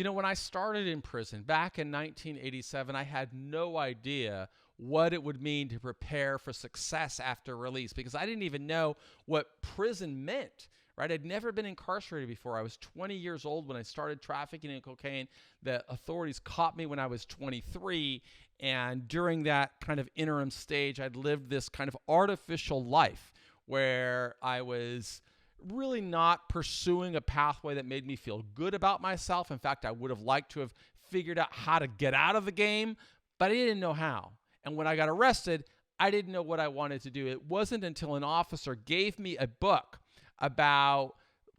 When I started in prison back in 1987, I had no idea what it would mean to prepare for success after release because I didn't even know what prison meant. Right? I'd never been incarcerated before. I was 20 years old when I started trafficking in cocaine. The authorities caught me when I was 23. And during that kind of interim stage, I'd lived this kind of artificial life where I was really not pursuing a pathway that made me feel good about myself. In fact, I would have liked to have figured out how to get out of the game, but I didn't know how. And when I got arrested, I didn't know what I wanted to do. It wasn't until an officer gave me a book about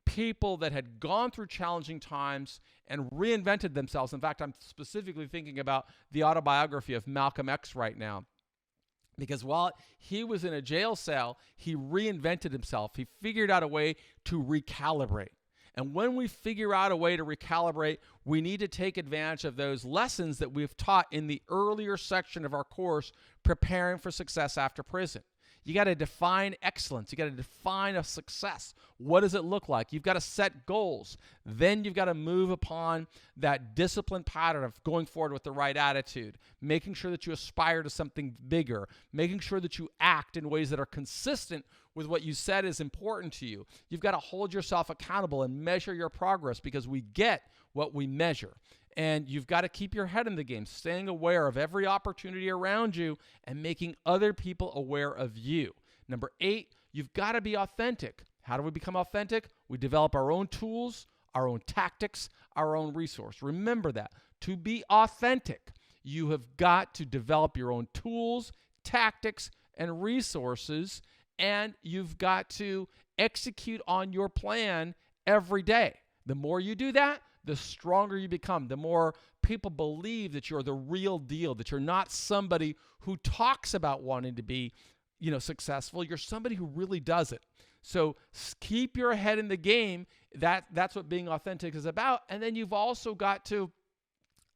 people that had gone through challenging times and reinvented themselves. In fact, I'm specifically thinking about the autobiography of Malcolm X right now. Because while he was in a jail cell, he reinvented himself. He figured out a way to recalibrate. And when we figure out a way to recalibrate, we need to take advantage of those lessons that we've taught in the earlier section of our course, Preparing for Success After Prison. You got to define excellence. You got to define a success. What does it look like? You've got to set goals. Then you've got to move upon that disciplined pattern of going forward with the right attitude, making sure that you aspire to something bigger, making sure that you act in ways that are consistent with what you said is important to you. You've got to hold yourself accountable and measure your progress because we get what we measure. And you've got to keep your head in the game, staying aware of every opportunity around you and making other people aware of you. Number 8, you've got to be authentic. How do we become authentic? We develop our own tools, our own tactics, our own resource. Remember that. To be authentic, you have got to develop your own tools, tactics, and resources, and you've got to execute on your plan every day. The more you do that, the stronger you become, the more people believe that you're the real deal, that you're not somebody who talks about wanting to be, successful. You're somebody who really does it. So keep your head in the game. That's what being authentic is about. And then you've also got to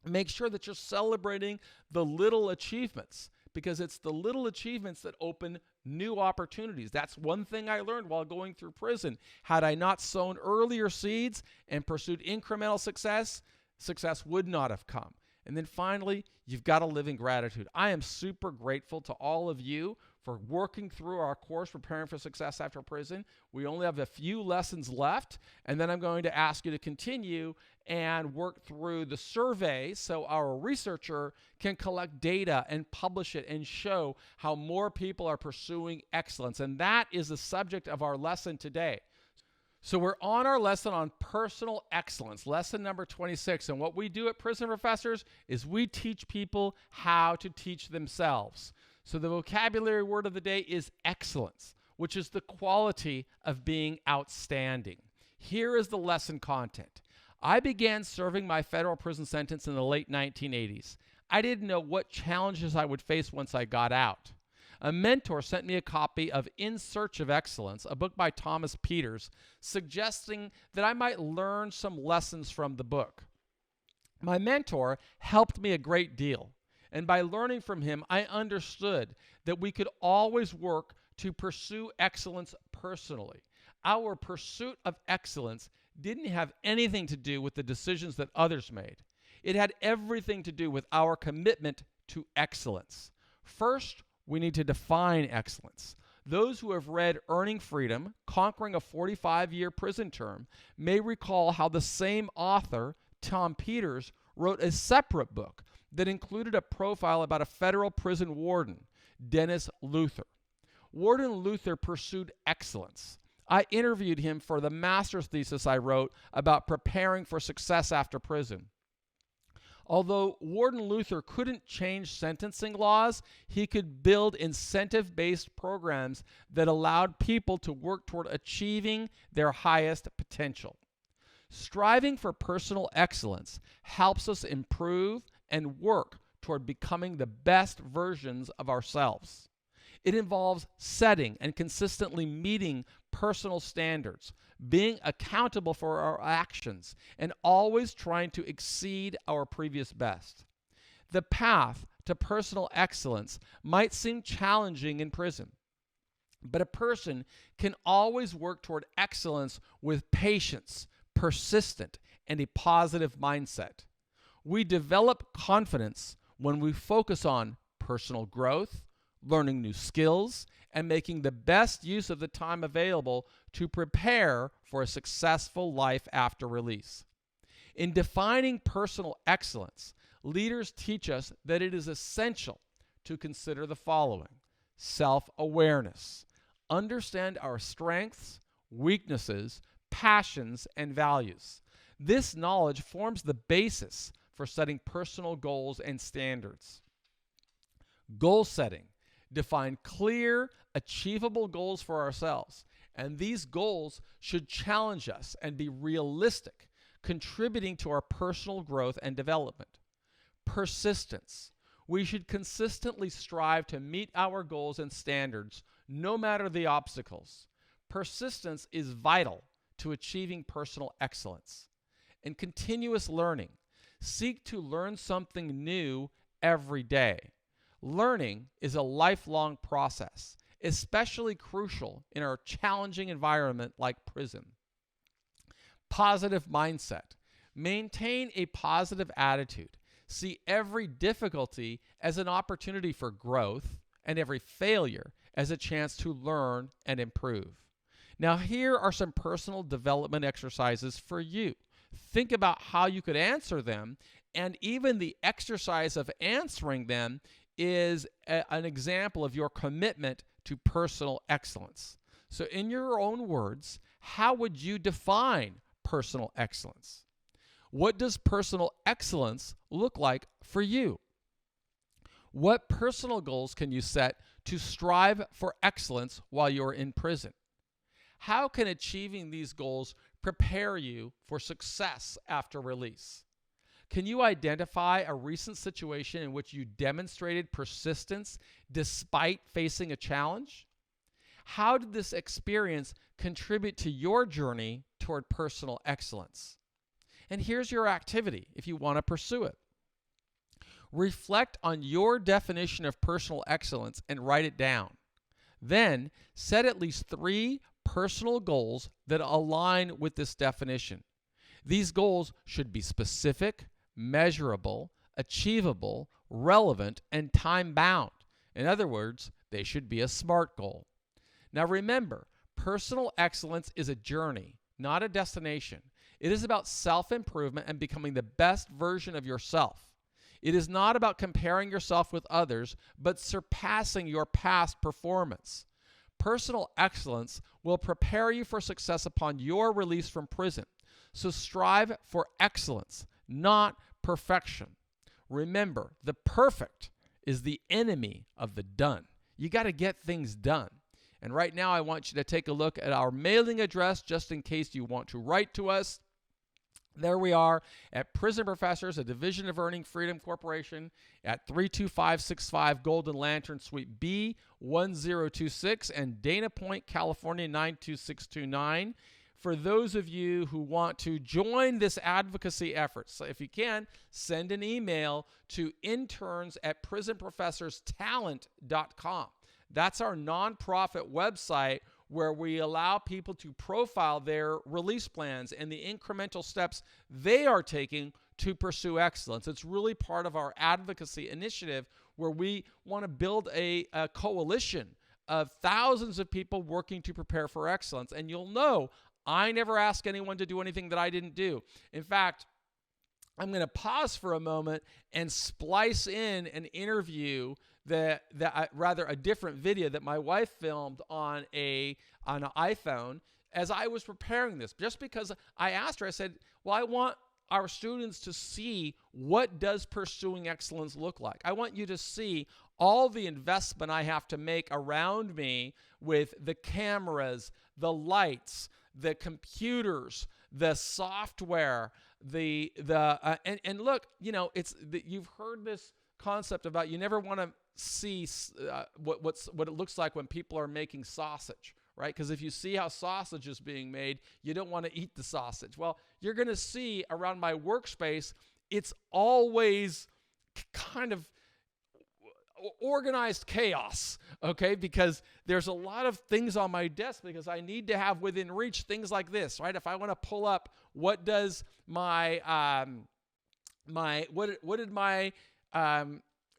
make sure that you're celebrating the little achievements because it's the little achievements that open new opportunities. That's one thing I learned while going through prison. Had I not sown earlier seeds and pursued incremental success, success would not have come. And then finally, you've got to live in gratitude. I am super grateful to all of you for working through our course, Preparing for Success After Prison. We only have a few lessons left, and then I'm going to ask you to continue and work through the survey so our researcher can collect data and publish it and show how more people are pursuing excellence. And that is the subject of our lesson today. So we're on our lesson on personal excellence, lesson number 26. And what we do at Prison Professors is we teach people how to teach themselves. So the vocabulary word of the day is excellence, which is the quality of being outstanding. Here is the lesson content. I began serving my federal prison sentence in the late 1980s. I didn't know what challenges I would face once I got out. A mentor sent me a copy of In Search of Excellence, a book by Thomas Peters, suggesting that I might learn some lessons from the book. My mentor helped me a great deal, and by learning from him, I understood that we could always work to pursue excellence personally. Our pursuit of excellence didn't have anything to do with the decisions that others made. It had everything to do with our commitment to excellence. First, we need to define excellence. Those who have read Earning Freedom, Conquering a 45-Year Prison Term, may recall how the same author, Tom Peters, wrote a separate book that included a profile about a federal prison warden, Dennis Luther. Warden Luther pursued excellence. I interviewed him for the master's thesis I wrote about preparing for success after prison. Although Warden Luther couldn't change sentencing laws, he could build incentive-based programs that allowed people to work toward achieving their highest potential. Striving for personal excellence helps us improve and work toward becoming the best versions of ourselves. It involves setting and consistently meeting personal standards, being accountable for our actions, and always trying to exceed our previous best. The path to personal excellence might seem challenging in prison, but a person can always work toward excellence with patience, persistent, and a positive mindset. We develop confidence when we focus on personal growth, learning new skills, and making the best use of the time available to prepare for a successful life after release. In defining personal excellence, leaders teach us that it is essential to consider the following: self-awareness, understand our strengths, weaknesses, passions, and values. This knowledge forms the basis for setting personal goals and standards. Goal setting. Define clear, achievable goals for ourselves, and these goals should challenge us and be realistic, contributing to our personal growth and development. Persistence. We should consistently strive to meet our goals and standards, no matter the obstacles. Persistence is vital to achieving personal excellence. And continuous learning. Seek to learn something new every day. Learning is a lifelong process, especially crucial in our challenging environment like prison. Positive mindset. Maintain a positive attitude. See every difficulty as an opportunity for growth and every failure as a chance to learn and improve. Now, here are some personal development exercises for you. Think about how you could answer them, and even the exercise of answering them is an example of your commitment to personal excellence. So in your own words, how would you define personal excellence? What does personal excellence look like for you? What personal goals can you set to strive for excellence while you're in prison? How can achieving these goals prepare you for success after release? Can you identify a recent situation in which you demonstrated persistence despite facing a challenge? How did this experience contribute to your journey toward personal excellence? And here's your activity if you want to pursue it. Reflect on your definition of personal excellence and write it down. Then set at least 3 personal goals that align with this definition. These goals should be specific, measurable, achievable, relevant, and time-bound. In other words, they should be a SMART goal. Now remember, personal excellence is a journey, not a destination. It is about self-improvement and becoming the best version of yourself. It is not about comparing yourself with others, but surpassing your past performance. Personal excellence will prepare you for success upon your release from prison. So strive for excellence, not perfection. Remember, the perfect is the enemy of the done. You got to get things done. And right now, I want you to take a look at our mailing address just in case you want to write to us. There we are at Prison Professors, a division of Earning Freedom Corporation, at 32565 Golden Lantern Suite B 1026 and Dana Point, California 92629. For those of you who want to join this advocacy effort, so if you can, send an email to interns@prisonprofessorstalent.com. That's our nonprofit website where we allow people to profile their release plans and the incremental steps they are taking to pursue excellence. It's really part of our advocacy initiative where we want to build a coalition of thousands of people working to prepare for excellence. And you'll know I never ask anyone to do anything that I didn't do. In fact, I'm going to pause for a moment and splice in an interview a different video that my wife filmed on an iPhone as I was preparing this. Just because I asked her, I said, well, I want our students to see what does pursuing excellence look like. I want you to see all the investment I have to make around me with the cameras, the lights, the computers, the software, and look, you've heard this concept about you never want to see what it looks like when people are making sausage, right? Because if you see how sausage is being made, you don't want to eat the sausage. Well, you're going to see around my workspace, it's always kind of organized chaos, okay? Because there's a lot of things on my desk because I need to have within reach things like this, right? If I want to pull up, what does my what did my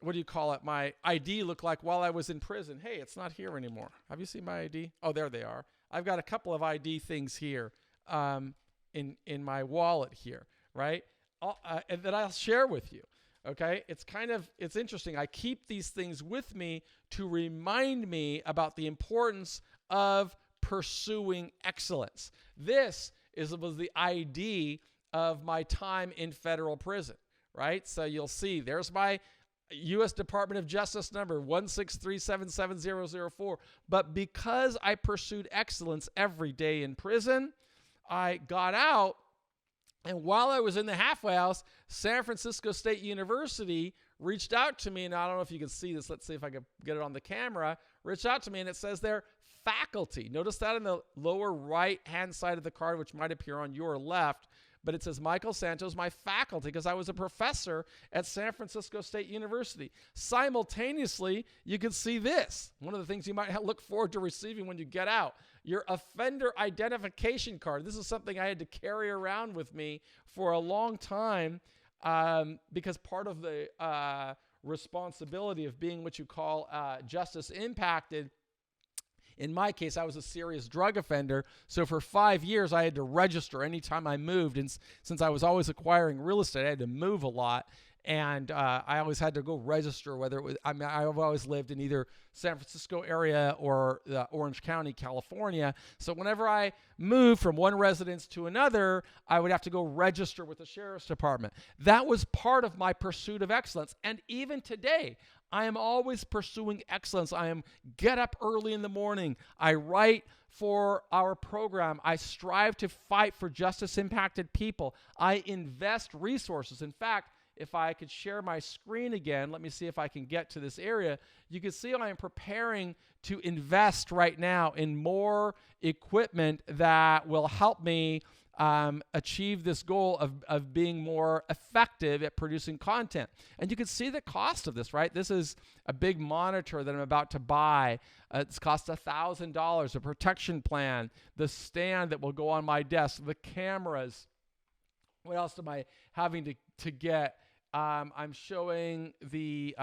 what do you call it? My ID look like while I was in prison? Hey, it's not here anymore. Have you seen my ID? Oh, there they are. I've got a couple of ID things here in my wallet here, right? And that I'll share with you. Okay, it's interesting. I keep these things with me to remind me about the importance of pursuing excellence. This was the ID of my time in federal prison, right? So you'll see there's my U.S. Department of Justice number 163777004. But because I pursued excellence every day in prison, I got out. And while I was in the halfway house, San Francisco State University reached out to me, and I don't know if you can see this. Let's see if I can get it on the camera. Reached out to me, and it says there, faculty. Notice that in the lower right-hand side of the card, which might appear on your left, but it says Michael Santos, my faculty, because I was a professor at San Francisco State University. Simultaneously, you can see this. One of the things you might look forward to receiving when you get out. Your offender identification card. This is something I had to carry around with me for a long time because part of the responsibility of being what you call justice impacted. In my case, I was a serious drug offender, so for 5 years I had to register anytime I moved, and since I was always acquiring real estate, I had to move a lot, and I always had to go register, whether it was, I've always lived in either San Francisco area or Orange County, California, so whenever I moved from one residence to another, I would have to go register with the sheriff's department. That was part of my pursuit of excellence, and even today, I am always pursuing excellence. I am get up early in the morning. I write for our program. I strive to fight for justice-impacted people. I invest resources. In fact, if I could share my screen again, let me see if I can get to this area. You can see I am preparing to invest right now in more equipment that will help me achieve this goal of being more effective at producing content. And you can see the cost of this, right? This is a big monitor that I'm about to buy. It's cost $1,000, a protection plan, the stand that will go on my desk, the cameras. What else am I having to get? I'm showing the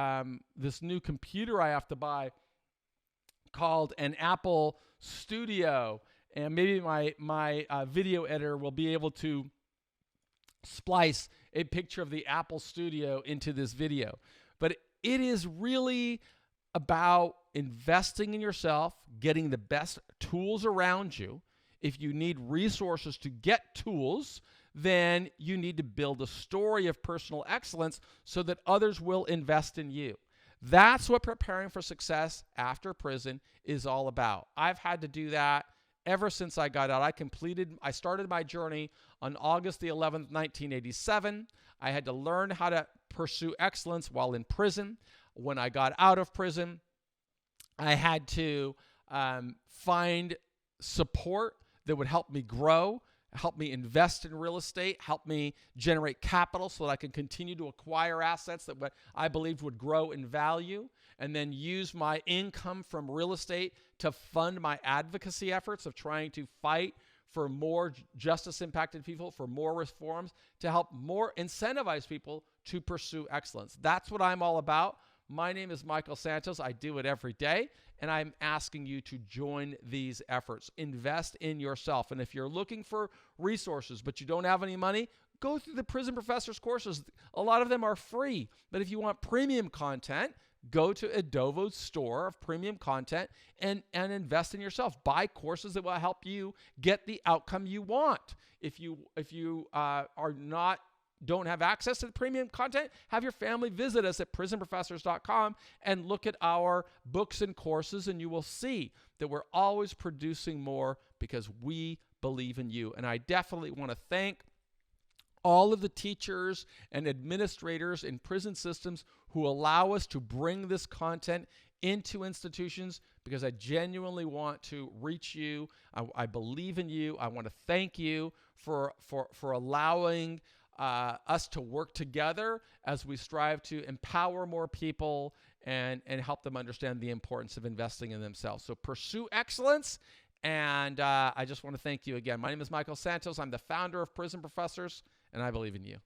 this new computer I have to buy called an Apple Studio. And maybe my video editor will be able to splice a picture of the Apple Studio into this video. But it is really about investing in yourself, getting the best tools around you. If you need resources to get tools, then you need to build a story of personal excellence so that others will invest in you. That's what preparing for success after prison is all about. I've had to do that ever since I got out. I started my journey on August the 11th, 1987. I had to learn how to pursue excellence while in prison. When I got out of prison, I had to find support that would help me grow, help me invest in real estate, help me generate capital so that I could continue to acquire assets that I believed would grow in value, and then use my income from real estate to fund my advocacy efforts of trying to fight for more justice-impacted people, for more reforms, to help more incentivize people to pursue excellence. That's what I'm all about. My name is Michael Santos. I do it every day, and I'm asking you to join these efforts. Invest in yourself. And if you're looking for resources but you don't have any money, go through the Prison Professors courses. A lot of them are free. But if you want premium content, go to Adovo's store of premium content and invest in yourself. Buy courses that will help you get the outcome you want. If you don't have access to the premium content, have your family visit us at prisonprofessors.com and look at our books and courses, and you will see that we're always producing more because we believe in you. And I definitely want to thank all of the teachers and administrators in prison systems who allow us to bring this content into institutions, because I genuinely want to reach you. I believe in you. I want to thank you for allowing us to work together as we strive to empower more people and help them understand the importance of investing in themselves. So pursue excellence. And I just want to thank you again. My name is Michael Santos. I'm the founder of Prison Professors, and I believe in you.